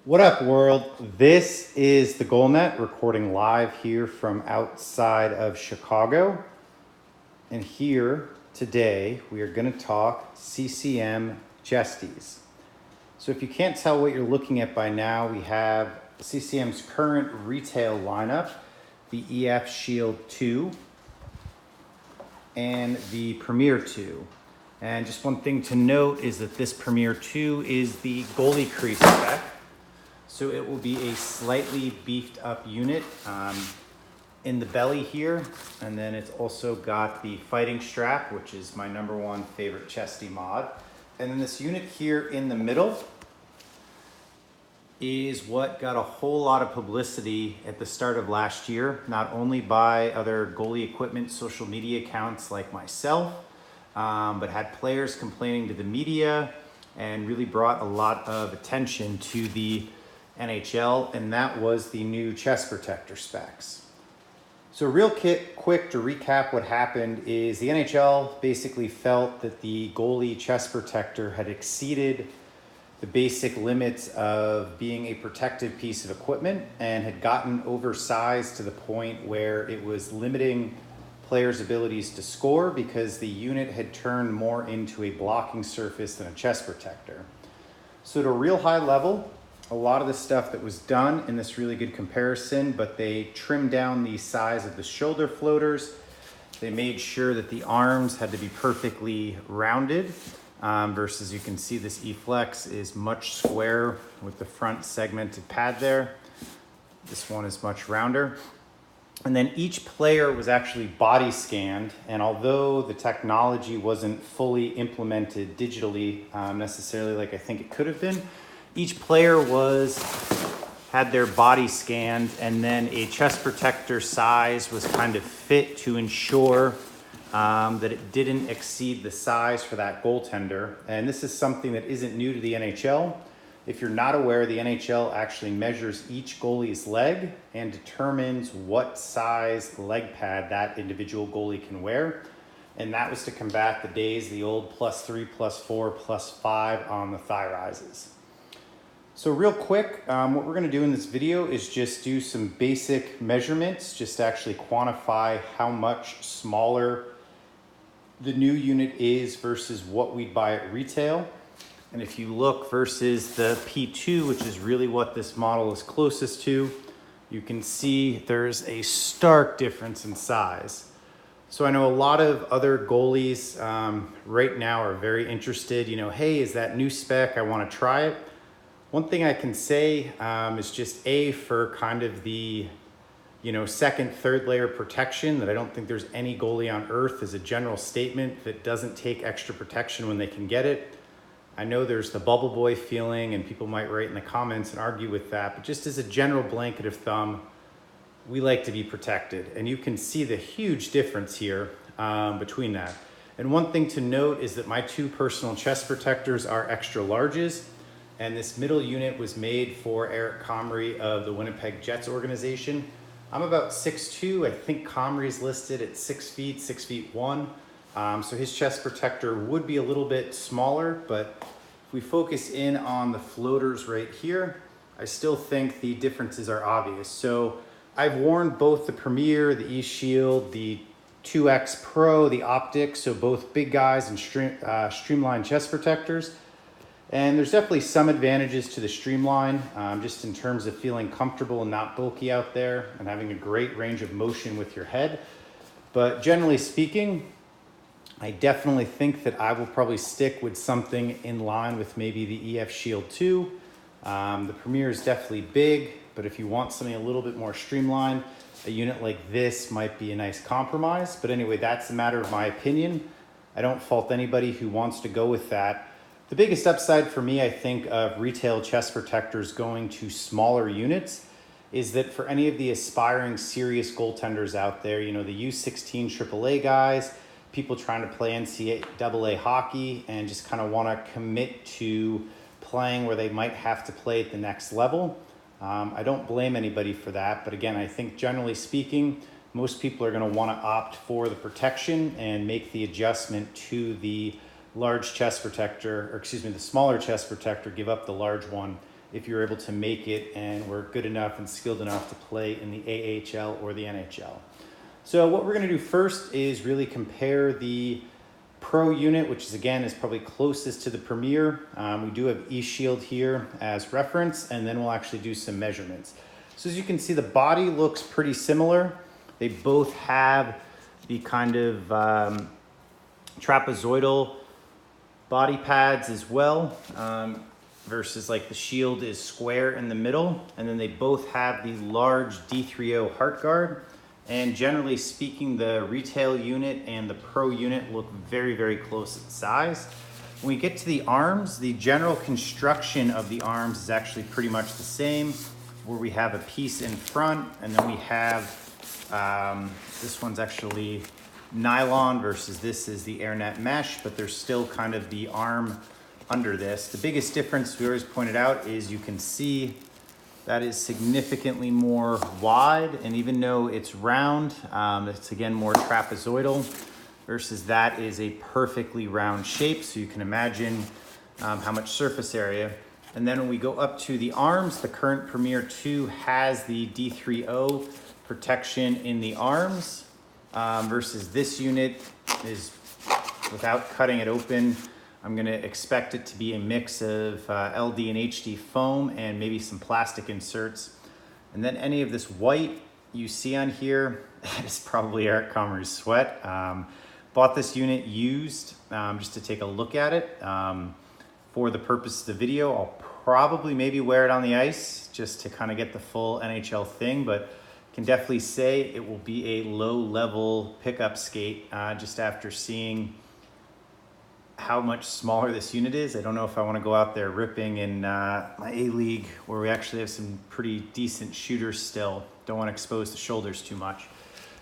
What up, world? This is the GoalNet recording live here from outside of Chicago. And here today, we are going to talk CCM chesties. So if you can't tell what you're looking at by now, we have CCM's current retail lineup, the EF Shield 2 and the Premier 2. And just one thing to note is that this Premier 2 is the goalie crease spec. So it will be a slightly beefed up unit in the belly here. And then it's also got the fighting strap, which is my number one favorite chesty mod. And then this unit here in the middle is what got a whole lot of publicity at the start of last year, not only by other goalie equipment social media accounts like myself, but had players complaining to the media and really brought a lot of attention to the NHL, and that was the new chest protector specs. So real quick to recap what happened is the NHL basically felt that the goalie chest protector had exceeded the basic limits of being a protective piece of equipment and had gotten oversized to the point where it was limiting players' abilities to score because the unit had turned more into a blocking surface than a chest protector. So at a real high level, a lot of the stuff that was done in this really good comparison, but they trimmed down the size of the shoulder floaters. They made sure that the arms had to be perfectly rounded versus you can see this E-Flex is much square with the front segmented pad there. This one is much rounder. And then each player was actually body scanned. And although the technology wasn't fully implemented digitally necessarily like I think it could have been, each player had their body scanned, and then a chest protector size was kind of fit to ensure that it didn't exceed the size for that goaltender. And this is something that isn't new to the NHL. If you're not aware, the NHL actually measures each goalie's leg and determines what size leg pad that individual goalie can wear. And that was to combat the days, the old +3, +4, +5 on the thigh rises. So real quick, what we're gonna do in this video is just do some basic measurements, just to actually quantify how much smaller the new unit is versus what we'd buy at retail. And if you look versus the P2, which is really what this model is closest to, you can see there's a stark difference in size. So I know a lot of other goalies right now are very interested, hey, is that new spec? I wanna try it. One thing I can say is just for kind of the second, third layer protection, that I don't think there's any goalie on earth as a general statement that doesn't take extra protection when they can get it. I know there's the bubble boy feeling and people might write in the comments and argue with that, but just as a general blanket of thumb, we like to be protected. And you can see the huge difference here between that. And one thing to note is that my two personal chest protectors are extra larges. And this middle unit was made for Eric Comrie of the Winnipeg Jets organization. I'm about 6'2". I think Comrie's listed at 6 feet, 6'1". So his chest protector would be a little bit smaller, but if we focus in on the floaters right here, I still think the differences are obvious. So I've worn both the Premier, the E-Shield, the 2X Pro, the Optic, so both big guys and streamlined chest protectors. And there's definitely some advantages to the Streamline, just in terms of feeling comfortable and not bulky out there and having a great range of motion with your head. But generally speaking, I definitely think that I will probably stick with something in line with maybe the EF Shield 2. The Premier is definitely big, but if you want something a little bit more streamlined, a unit like this might be a nice compromise. But anyway, that's a matter of my opinion. I don't fault anybody who wants to go with that. The biggest upside for me, I think, of retail chest protectors going to smaller units is that for any of the aspiring serious goaltenders out there, the U16 AAA guys, people trying to play NCAA hockey and just kind of want to commit to playing where they might have to play at the next level. I don't blame anybody for that. But again, I think generally speaking, most people are going to want to opt for the protection and make the adjustment to the large chest protector, the smaller chest protector, give up the large one if you're able to make it and were good enough and skilled enough to play in the AHL or the NHL. So what we're going to do first is really compare the Pro unit, which is again is probably closest to the Premier. We do have eShield here as reference, and then we'll actually do some measurements. So as you can see, the body looks pretty similar. They both have the kind of trapezoidal body pads as well, versus like the Shield is square in the middle, and then they both have the large D3O heart guard. And generally speaking, the retail unit and the Pro unit look very, very close in size. When we get to the arms, the general construction of the arms is actually pretty much the same, where we have a piece in front, and then we have, this one's actually nylon versus this is the AirNet mesh, but there's still kind of the arm under this. The biggest difference we always pointed out is you can see that is significantly more wide, and even though it's round, it's again more trapezoidal versus that is a perfectly round shape. So you can imagine how much surface area. And then when we go up to the arms, the current Premier 2 has the D3O protection in the arms, versus this unit is, without cutting it open, I'm gonna expect it to be a mix of LD and HD foam and maybe some plastic inserts. And then any of this white you see on here, that is probably Eric Commer's sweat. Bought this unit used just to take a look at it. For the purpose of the video, I'll probably maybe wear it on the ice just to kind of get the full NHL thing, but can definitely say it will be a low level pickup skate just after seeing how much smaller this unit is. I don't know if I want to go out there ripping in my A-League where we actually have some pretty decent shooters still. Don't want to expose the shoulders too much.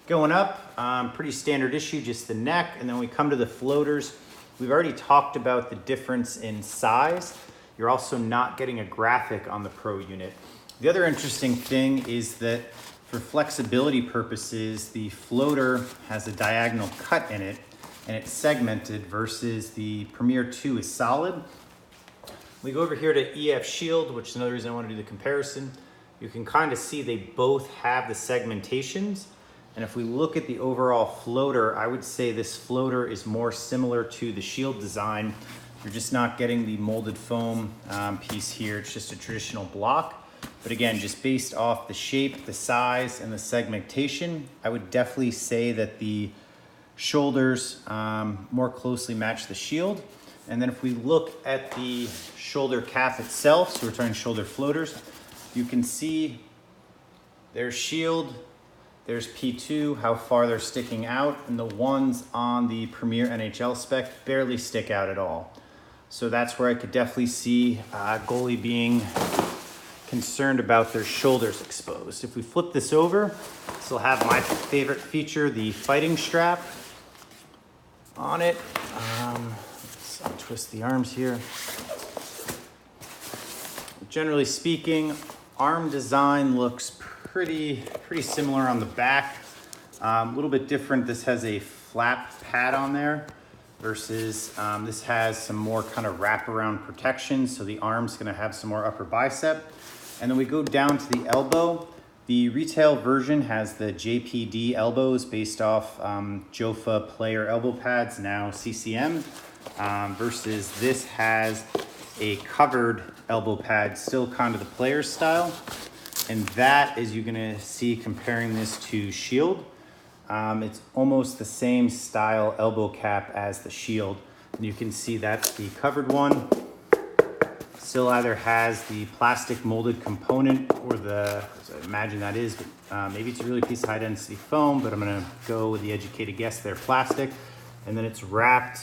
Going up, pretty standard issue, just the neck. And then we come to the floaters. We've already talked about the difference in size. You're also not getting a graphic on the Pro unit. The other interesting thing is that for flexibility purposes, the floater has a diagonal cut in it, and it's segmented versus the Premier 2 is solid. We go over here to EF Shield, which is another reason I want to do the comparison. You can kind of see they both have the segmentations. And if we look at the overall floater, I would say this floater is more similar to the Shield design. You're just not getting the molded foam piece here. It's just a traditional block. But again, just based off the shape, the size, and the segmentation, I would definitely say that the shoulders more closely match the Shield. And then if we look at the shoulder cap itself, so we're talking shoulder floaters, you can see there's Shield, there's P2, how far they're sticking out, and the ones on the Premier NHL spec barely stick out at all. So that's where I could definitely see goalie being concerned about their shoulders exposed. If we flip this over, this will have my favorite feature, the fighting strap on it. Let's untwist the arms here. Generally speaking, arm design looks pretty similar on the back. A little bit different. This has a flap pad on there versus this has some more kind of wraparound protection. So the arm's gonna have some more upper bicep. And then we go down to the elbow. The retail version has the JPD elbows based off Jofa player elbow pads, now CCM, versus this has a covered elbow pad, still kind of the player style. And that is you're gonna see comparing this to Shield. It's almost the same style elbow cap as the Shield. And you can see that's the covered one. Still either has the plastic molded component or the, so I imagine that is, but maybe it's a really piece of high density foam, but I'm gonna go with the educated guess there, plastic. And then it's wrapped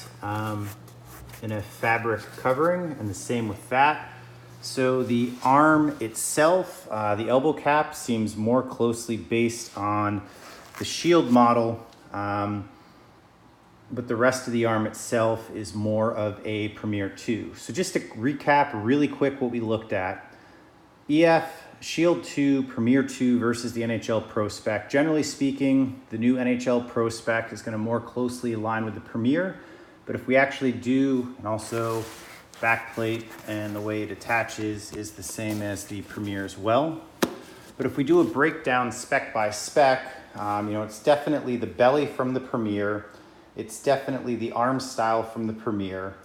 in a fabric covering, and the same with that. So the arm itself, the elbow cap seems more closely based on the Shield model, but the rest of the arm itself is more of a Premier 2. So just to recap really quick what we looked at, EF, Shield 2, Premier 2 versus the NHL Pro Spec. Generally speaking, the new NHL Pro Spec is gonna more closely align with the Premier, but if we actually do, and also back plate and the way it attaches is the same as the Premier as well. But if we do a breakdown spec by spec, it's definitely the belly from the Premier. It's definitely the arm style from the Premier.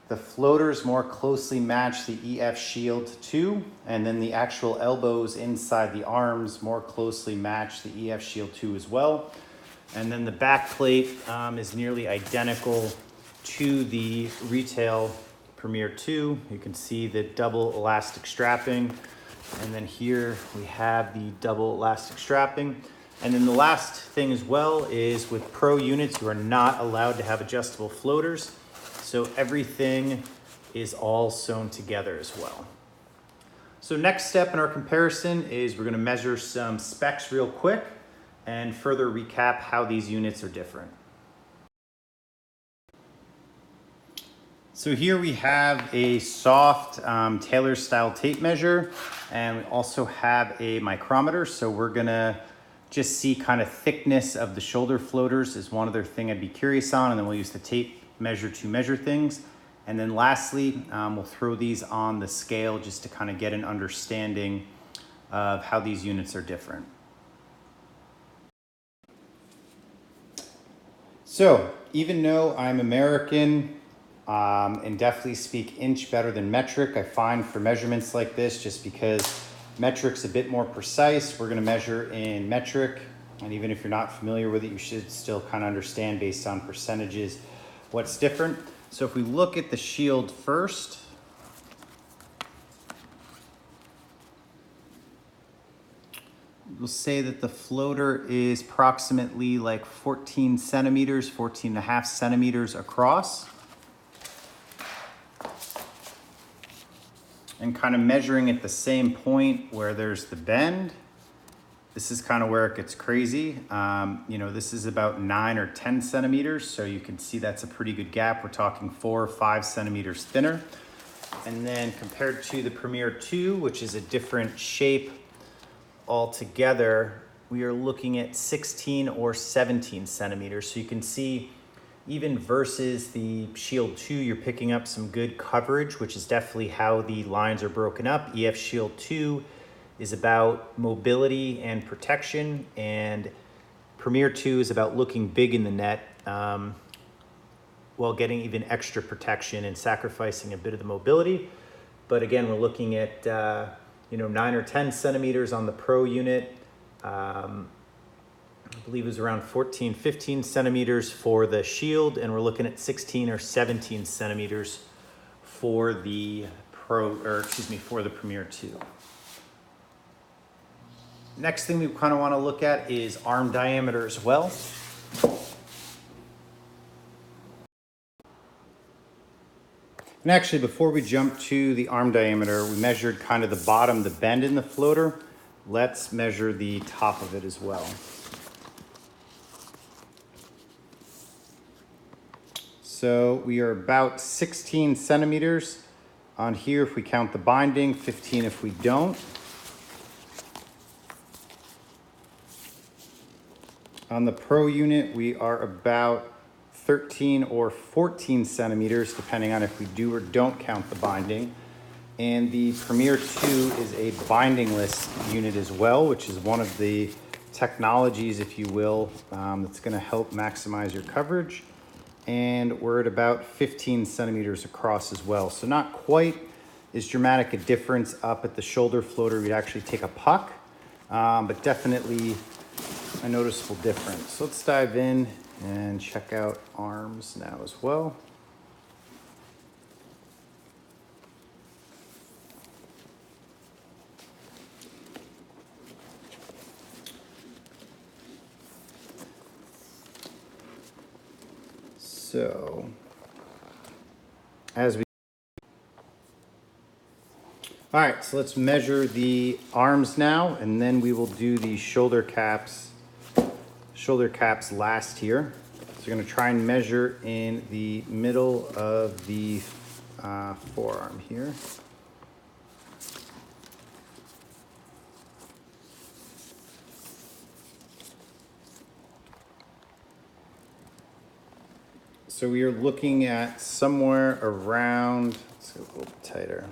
The floaters more closely match the EF Shield 2, and then the actual elbows inside the arms more closely match the EF Shield 2 as well. And then the back plate is nearly identical to the retail Premier 2. You can see the double elastic strapping. And then here we have the double elastic strapping. And then the last thing as well is with Pro units, you are not allowed to have adjustable floaters. So everything is all sewn together as well. So next step in our comparison is we're going to measure some specs real quick and further recap how these units are different. So here we have a soft tailor style tape measure, and we also have a micrometer. So we're gonna just see kind of thickness of the shoulder floaters is one other thing I'd be curious on, and then we'll use the tape measure to measure things. And then lastly, we'll throw these on the scale just to kind of get an understanding of how these units are different. So even though I'm American, and definitely speak inch better than metric, I find for measurements like this, just because metric's a bit more precise, we're gonna measure in metric. And even if you're not familiar with it, you should still kind of understand based on percentages what's different. So if we look at the Shield first, we'll say that the floater is approximately like 14 centimeters, 14 and a half centimeters across. And kind of measuring at the same point where there's the bend. This is kind of where it gets crazy. This is about 9 or 10 centimeters. So you can see that's a pretty good gap. We're talking 4 or 5 centimeters thinner. And then compared to the Premier 2, which is a different shape altogether, we are looking at 16 or 17 centimeters. So you can see even versus the Shield 2, you're picking up some good coverage, which is definitely how the lines are broken up. EF Shield 2 is about mobility and protection, and Premier 2 is about looking big in the net while getting even extra protection and sacrificing a bit of the mobility. But again, we're looking at 9 or 10 centimeters on the Pro unit. I believe it was around 14, 15 centimeters for the Shield, and we're looking at 16 or 17 centimeters for the for the Premier 2. Next thing we kind of want to look at is arm diameter as well. And actually, before we jump to the arm diameter, we measured kind of the bottom, the bend in the floater. Let's measure the top of it as well. So we are about 16 centimeters on here if we count the binding, 15 if we don't. On the Pro unit, we are about 13 or 14 centimeters, depending on if we do or don't count the binding. And the Premier 2 is a bindingless unit as well, which is one of the technologies, if you will, that's gonna help maximize your coverage. And we're at about 15 centimeters across as well. So not quite as dramatic a difference up at the shoulder floater. We'd actually take a puck, but definitely a noticeable difference. So let's dive in and check out arms now as well. So, all right, so let's measure the arms now, and then we will do the shoulder caps last here. So we're gonna try and measure in the middle of the forearm here. So we are looking at somewhere around, let's go a little tighter.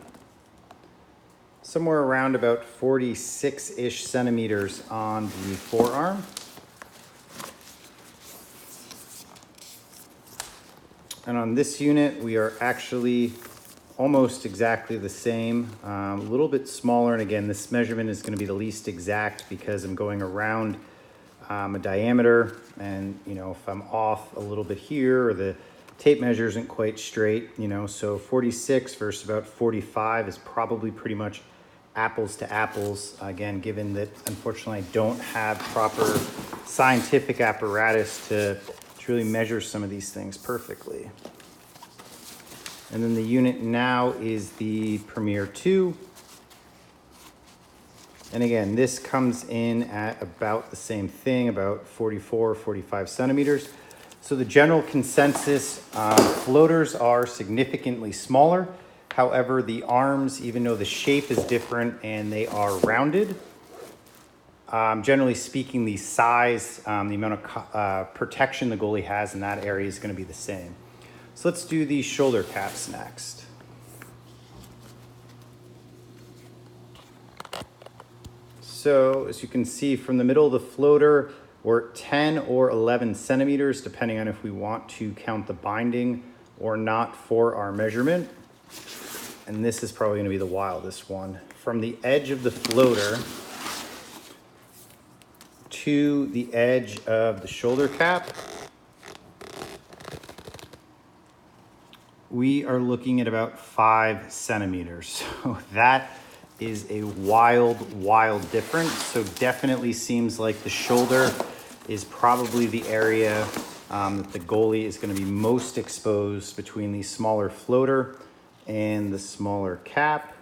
Somewhere around about 46-ish centimeters on the forearm. And on this unit, we are actually almost exactly the same, a little bit smaller. And again, this measurement is going to be the least exact because I'm going around a diameter. And, you know, if I'm off a little bit here or the tape measure isn't quite straight, you know, so 46 versus about 45 is probably pretty much apples to apples. Again, given that unfortunately I don't have proper scientific apparatus to really measure some of these things perfectly. And then the unit now is the Premier 2. And again, this comes in at about the same thing, about 44, 45 centimeters. So the general consensus, floaters are significantly smaller. However, the arms, even though the shape is different and they are rounded, generally speaking, the size, the amount of protection the goalie has in that area is going to be the same. So let's do the shoulder caps next. So as you can see from the middle of the floater, we're 10 or 11 centimeters, depending on if we want to count the binding or not for our measurement. And this is probably going to be the wildest one. From the edge of the floater to the edge of the shoulder cap, we are looking at about 5 centimeters. So that is a wild difference. So definitely seems like the shoulder is probably the area that the goalie is going to be most exposed between the smaller floater and the smaller cap.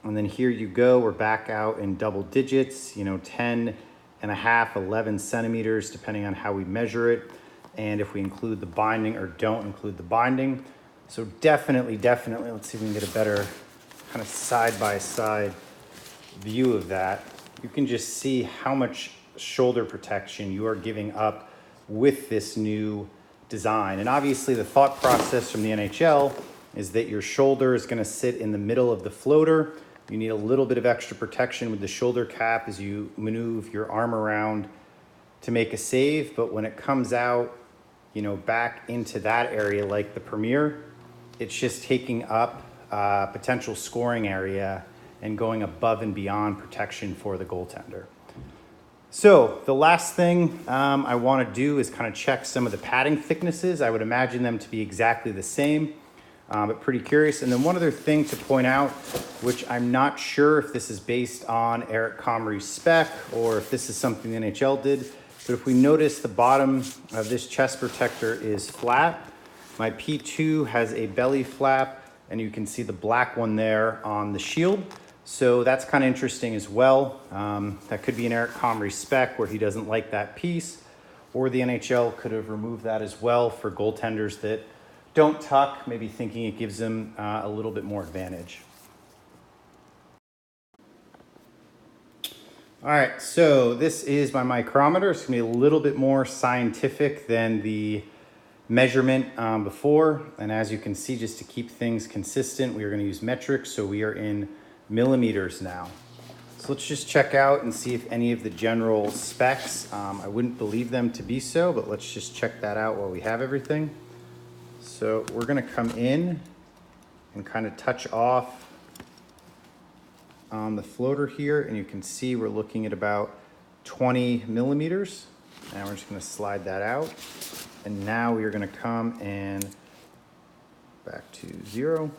And then here you go, we're back out in double digits, you know, 10 and a half, 11 centimeters, depending on how we measure it. And if we include the binding or don't include the binding. So definitely, let's see if we can get a better kind of side-by-side view of that. You can just see how much shoulder protection you are giving up with this new design. And obviously the thought process from the NHL is that your shoulder is going to sit in the middle of the floater. You need a little bit of extra protection with the shoulder cap as you maneuver your arm around to make a save. But when it comes out, you know, back into that area like the Premier, it's just taking up potential scoring area and going above and beyond protection for the goaltender. So the last thing I want to do is kind of check some of the padding thicknesses. I would imagine them to be exactly the same, but pretty curious. And then one other thing to point out, which I'm not sure if this is based on Eric Comrie's spec or if this is something the NHL did, but if we notice the bottom of this chest protector is flat. My P2 has a belly flap, and you can see the black one there on the shield. So that's kind of interesting as well. That could be an Eric Comrie spec where he doesn't like that piece, or the NHL could have removed that as well for goaltenders that don't tuck, maybe thinking it gives them a little bit more advantage. All right, so this is my micrometer. It's gonna be a little bit more scientific than the measurement before. And as you can see, just to keep things consistent, we are gonna use metric. So we are in millimeters now. So let's just check out and see if any of the general specs, I wouldn't believe them to be so, but let's just check that out while we have everything. So we're gonna come in and kind of touch off on the floater here, and you can see we're looking at about 20 millimeters. And we're just gonna slide that out. And now we are gonna come and back to 0.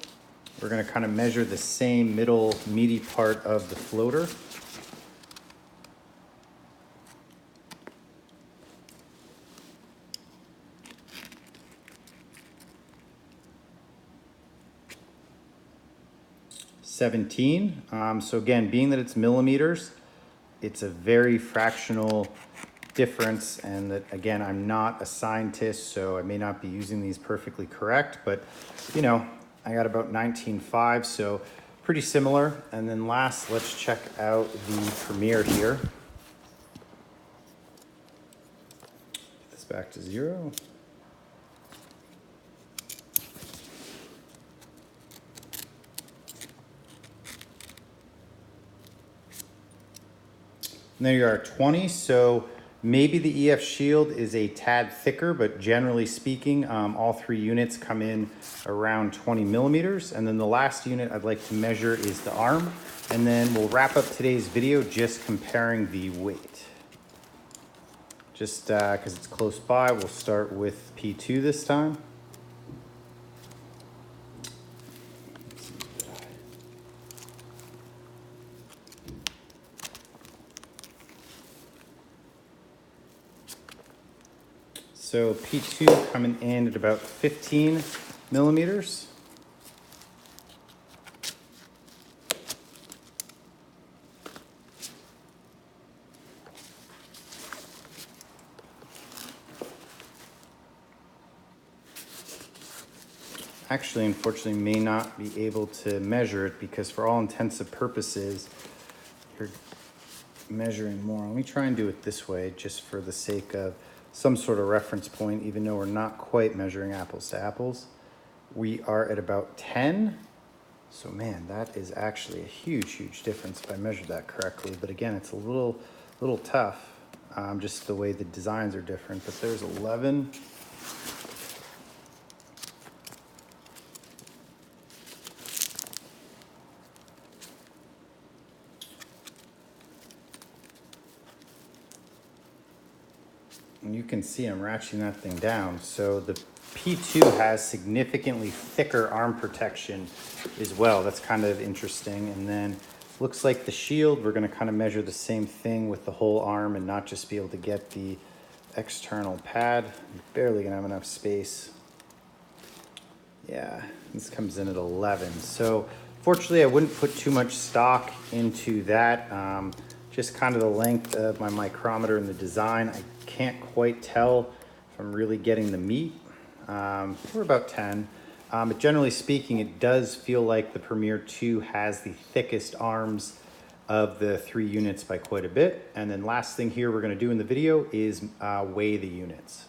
We're gonna kind of measure the same middle meaty part of the floater. (17). So again, being that it's millimeters, it's a very fractional difference, and that again, I'm not a scientist, so I may not be using these perfectly correct, but you know, I got about 19.5, so pretty similar. And then last, let's check out the Premier here. Get this back to 0. And there you are, 20. So maybe the EF shield is a tad thicker, but generally speaking, all three units come in around 20 millimeters. And then the last unit I'd like to measure is the arm. And then we'll wrap up today's video just comparing the weight. Just because it's close by, we'll start with P2 this time. So P2 coming in at about 15 millimeters. Actually, unfortunately, may not be able to measure it because for all intents and purposes, you're measuring more. Let me try and do it this way just for the sake of some sort of reference point, even though we're not quite measuring apples to apples. We are at about 10. So man, that is actually a huge difference if I measured that correctly. But again, it's a little tough, just the way the designs are different. But there's 11. And you can see I'm ratcheting that thing down. So the P2 has significantly thicker arm protection as well. That's kind of interesting. And then looks like the shield, we're gonna kind of measure the same thing with the whole arm and not just be able to get the external pad. You're barely gonna have enough space. Yeah, this comes in at 11. So fortunately, I wouldn't put too much stock into that. Just kind of the length of my micrometer and the design. I can't quite tell if I'm really getting the meat. We're about 10. But generally speaking, it does feel like the Premier 2 has the thickest arms of the three units by quite a bit. And then last thing here we're gonna do in the video is weigh the units.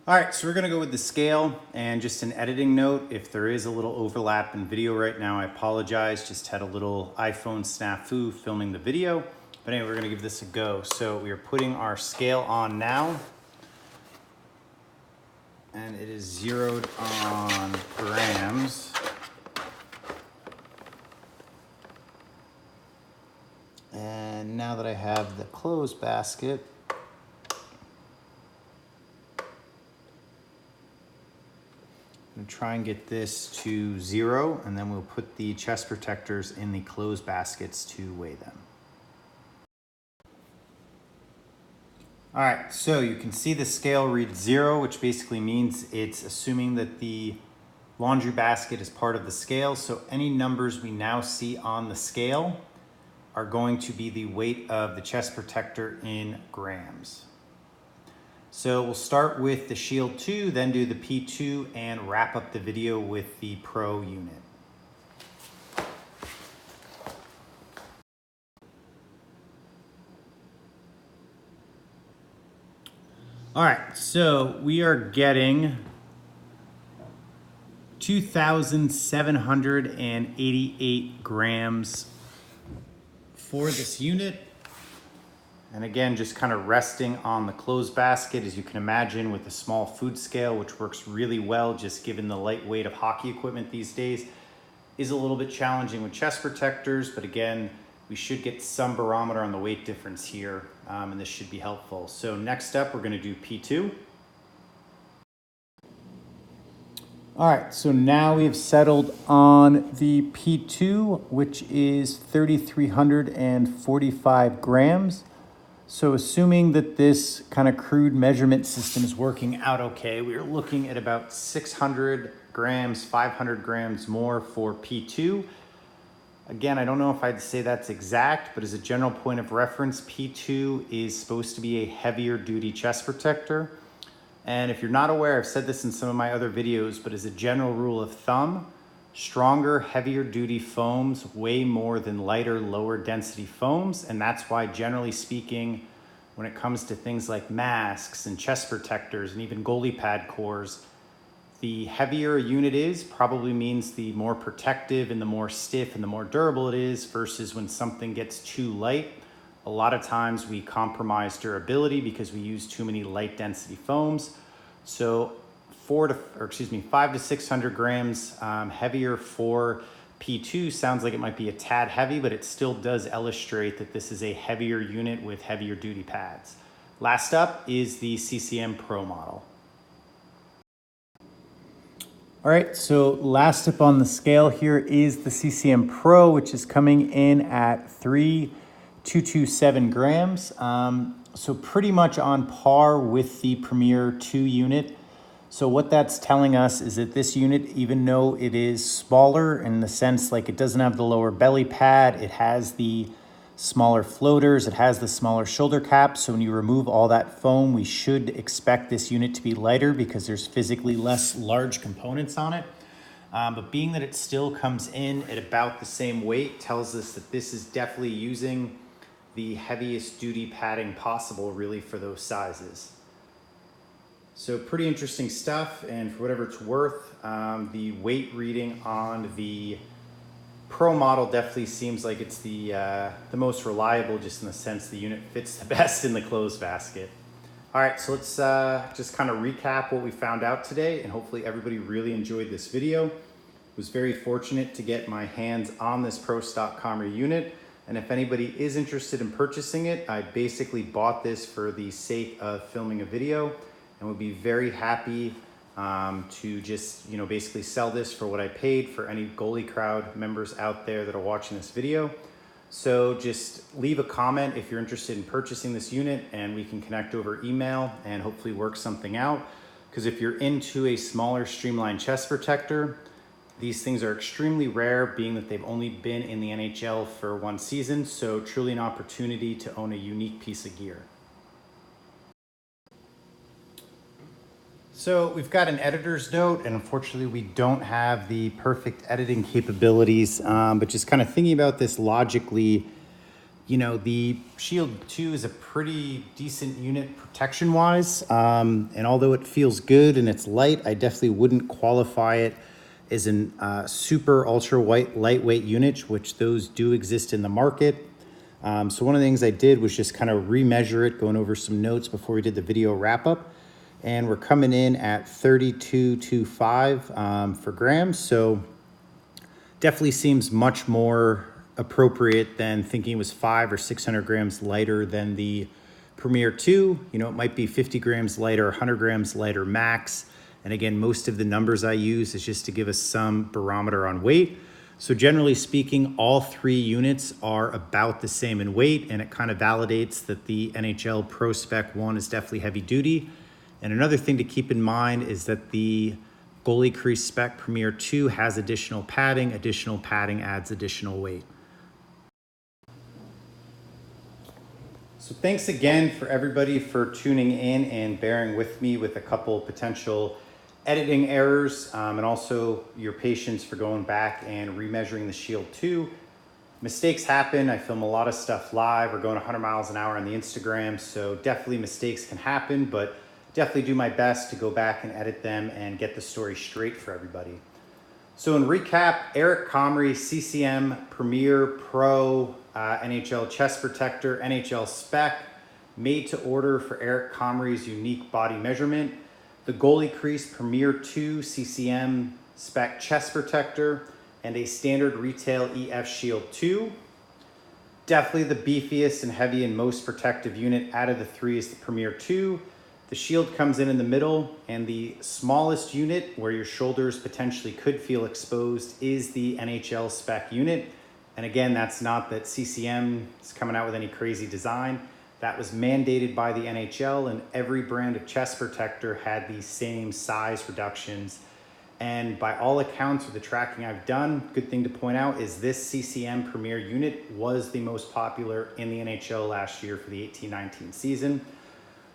All right, so we're gonna go with the scale, and just an editing note, if there is a little overlap in video right now, I apologize. Just had a little iPhone snafu filming the video. But anyway, we're gonna give this a go. So we are putting our scale on now, and it is zeroed on grams. And now that I have the clothes basket, I'm gonna try and get this to 0, and then we'll put the chest protectors in the clothes baskets to weigh them. All right, so you can see the scale reads 0, which basically means it's assuming that the laundry basket is part of the scale. So any numbers we now see on the scale are going to be the weight of the chest protector in grams. So we'll start with the Shield 2, then do the P2, and wrap up the video with the Pro unit. All right, so we are getting 2,788 grams for this unit. And again, just kind of resting on the clothes basket, as you can imagine, with a small food scale, which works really well, just given the light weight of hockey equipment these days, is a little bit challenging with chest protectors. But again, we should get some barometer on the weight difference here, and this should be helpful. So next up, we're gonna do P2. All right, so now we've settled on the P2, which is 3,345 grams. So assuming that this kind of crude measurement system is working out okay, we're looking at about 600 grams, 500 grams more for P2. Again, I don't know if I'd say that's exact, but as a general point of reference, P2 is supposed to be a heavier duty chest protector. And if you're not aware, I've said this in some of my other videos, but as a general rule of thumb, stronger, heavier duty foams weigh more than lighter, lower density foams. And that's why, generally speaking, when it comes to things like masks and chest protectors and even goalie pad cores, The heavier a unit is probably means the more protective and the more stiff and the more durable it is, versus when something gets too light. A lot of times we compromise durability because we use too many light density foams. So 5 to 600 grams heavier for P2 sounds like it might be a tad heavy, but it still does illustrate that this is a heavier unit with heavier duty pads. Last up is the CCM Pro model. All right, so last up on the scale here is the CCM Pro, which is coming in at 3,227 grams. So pretty much on par with the Premier 2 unit. So what that's telling us is that this unit, even though it is smaller in the sense like it doesn't have the lower belly pad, it has the smaller floaters, it has the smaller shoulder cap. So when you remove all that foam, we should expect this unit to be lighter because there's physically less large components on it. But being that it still comes in at about the same weight tells us that this is definitely using the heaviest duty padding possible really for those sizes. So pretty interesting stuff, and for whatever it's worth, the weight reading on the Pro model definitely seems like it's the most reliable, just in the sense the unit fits the best in the clothes basket. All right, so let's just kind of recap what we found out today, and hopefully everybody really enjoyed this video. Was very fortunate to get my hands on this Pro Stock Comrie unit, and if anybody is interested in purchasing it, I basically bought this for the sake of filming a video, and would be very happy to just, basically sell this for what I paid for any goalie crowd members out there that are watching this video. So just leave a comment if you're interested in purchasing this unit, and we can connect over email and hopefully work something out. Because if you're into a smaller streamlined chest protector, these things are extremely rare, being that they've only been in the NHL for one season. So truly an opportunity to own a unique piece of gear. So we've got an editor's note, and unfortunately we don't have the perfect editing capabilities, but just kind of thinking about this logically, the Shield 2 is a pretty decent unit protection-wise, and although it feels good and it's light, I definitely wouldn't qualify it as an super ultra lightweight unit, which those do exist in the market. So one of the things I did was just kind of remeasure it, going over some notes before we did the video wrap-up. And we're coming in at 32.25 for grams. So definitely seems much more appropriate than thinking it was 500 or 600 grams lighter than the Premier 2. It might be 50 grams lighter, 100 grams lighter max. And again, most of the numbers I use is just to give us some barometer on weight. So generally speaking, all three units are about the same in weight, and it kind of validates that the NHL Pro Spec 1 is definitely heavy duty. And another thing to keep in mind is that the Goalie Crease Spec Premier 2 has additional padding. Additional padding adds additional weight. So thanks again for everybody for tuning in and bearing with me with a couple potential editing errors, and also your patience for going back and remeasuring the Shield 2. Mistakes happen. I film a lot of stuff live. We're going 100 miles an hour on the Instagram, so definitely mistakes can happen, but definitely do my best to go back and edit them and get the story straight for everybody. So in recap, Eric Comrie CCM Premier Pro NHL chest protector, NHL Spec, made to order for Eric Comrie's unique body measurement. The Goalie Crease Premier 2 CCM Spec chest protector, and a standard retail EF Shield 2. Definitely the beefiest and heavy and most protective unit out of the three is the Premier 2. The Shield comes in the middle, and the smallest unit where your shoulders potentially could feel exposed is the NHL Spec unit. And again, that's not that CCM is coming out with any crazy design. That was mandated by the NHL, and every brand of chest protector had these same size reductions. And by all accounts with the tracking I've done, good thing to point out is this CCM Premier unit was the most popular in the NHL last year for the 18-19 season.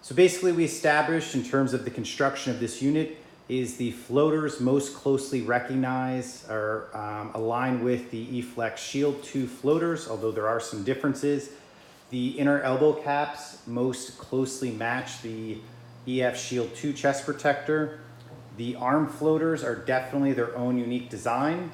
So basically we established in terms of the construction of this unit is the floaters most closely recognized or aligned with the E-Flex Shield 2 floaters, although there are some differences. The inner elbow caps most closely match the EF Shield 2 chest protector. The arm floaters are definitely their own unique design.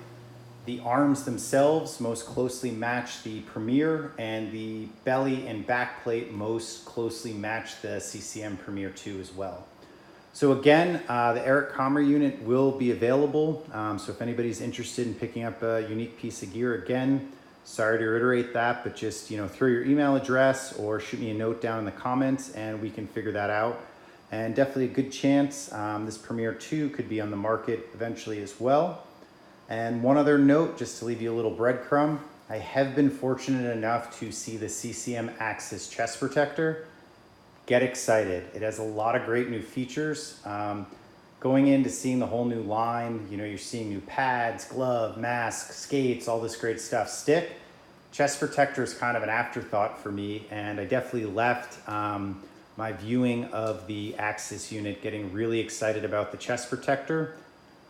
The arms themselves most closely match the Premier, and the belly and back plate most closely match the CCM Premier 2 as well. So again, the Eric Comrie unit will be available. So if anybody's interested in picking up a unique piece of gear, again, sorry to reiterate that, but just throw your email address or shoot me a note down in the comments and we can figure that out. And definitely a good chance this Premier 2 could be on the market eventually as well. And one other note, just to leave you a little breadcrumb, I have been fortunate enough to see the CCM Axis chest protector. Get excited. It has a lot of great new features. Going into seeing the whole new line, you're seeing new pads, glove, mask, skates, all this great stuff. Stick, chest protector is kind of an afterthought for me, and I definitely left my viewing of the Axis unit getting really excited about the chest protector.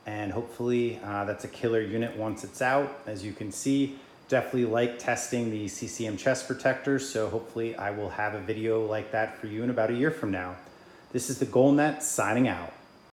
And hopefully that's a killer unit once it's out. As you can see, definitely like testing the CCM chest protectors, so hopefully I will have a video like that for you in about a year from now. This is the GoalNet signing out.